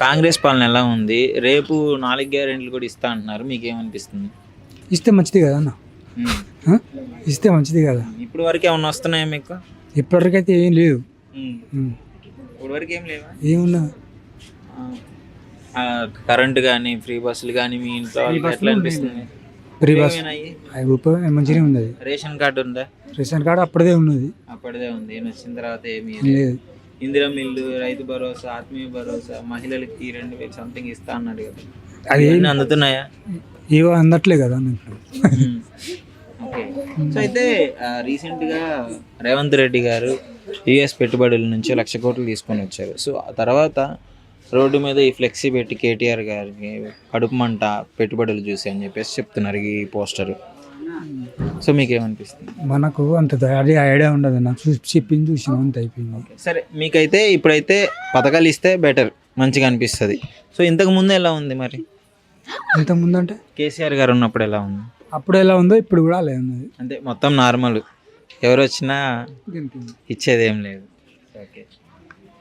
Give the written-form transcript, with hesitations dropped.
కాంగ్రెస్ పాలన ఎలా ఉంది? రేపు 4 గ్యారెంటీలు కూడా ఇస్తా అంటున్నారు. మీకేమనిపిస్తుంది? ఇస్తే మంచిది కదా అన్న. ఉమ్. ఆ? ఇస్తే మంచిది కదా. ఇప్పుడు వరకు ఏమన్నా వస్తున్నాయా మీకు? ఇప్పటివరకైతే ఏం లేదు. ఇప్పుడు వరకు ఏం లేవా? ఏమున్నా కరెంట్ కానీ ఫ్రీ బస్సులు కానీ మీ ఇంట్లో వాళ్ళకి ఎట్లా అనిపిస్తుంది? ఫ్రీ బస్ ఏమైనాయి? అవి ఉపయోగం మంచిగానే ఉన్నది. రేషన్ కార్డు ఉందా? రేషన్ కార్డు అప్పుడే ఉన్నది. అప్పటిదే ఉంది. నేను వచ్చిన తర్వాత ఏమి లేదు. ఇందిరా మిల్లు, రైతు భరోసా, ఆత్మీయ భరోసా, మహిళలకి 2000 సంథింగ్ ఇస్తా అన్నాడు కదా, అది ఇవన్నీ అందుతున్నాయా? ఏవో అందట్లే కదా అన్న ఇప్పుడు. ఓకే. సో అయితే రీసెంట్గా రేవంత్ రెడ్డి గారు యుఎస్ పెట్టుబడుల నుంచి 1,00,000 కోట్లు తీసుకొని వచ్చారు. సో ఆ తర్వాత రోడ్డు మీద ఈ ఫ్లెక్సీ పెట్టి కేటీఆర్ గారికి కడుపు మంట పెట్టుబడులు చూసి అని చెప్పేసి చెప్తున్నారు ఈ పోస్టర్. సో మీకేమనిపిస్తుంది? మనకు అంత అది ఐడియా ఉండదు అన్న. చెప్పింది చూసినాం అంత అయిపోయింది. సరే, మీకైతే ఇప్పుడైతే పథకాలు ఇస్తే బెటర్, మంచిగా అనిపిస్తుంది. సో ఇంతకు ముందు ఎలా ఉంది మరి? ఇంతకుముందు అంటే కేసీఆర్ గారు ఉన్నప్పుడు ఎలా ఉంది? అప్పుడు ఎలా ఉందో ఇప్పుడు కూడా అలా ఉన్నది. అంటే మొత్తం నార్మల్, ఎవరు వచ్చినా ఇచ్చేది ఏం లేదు. ఓకే.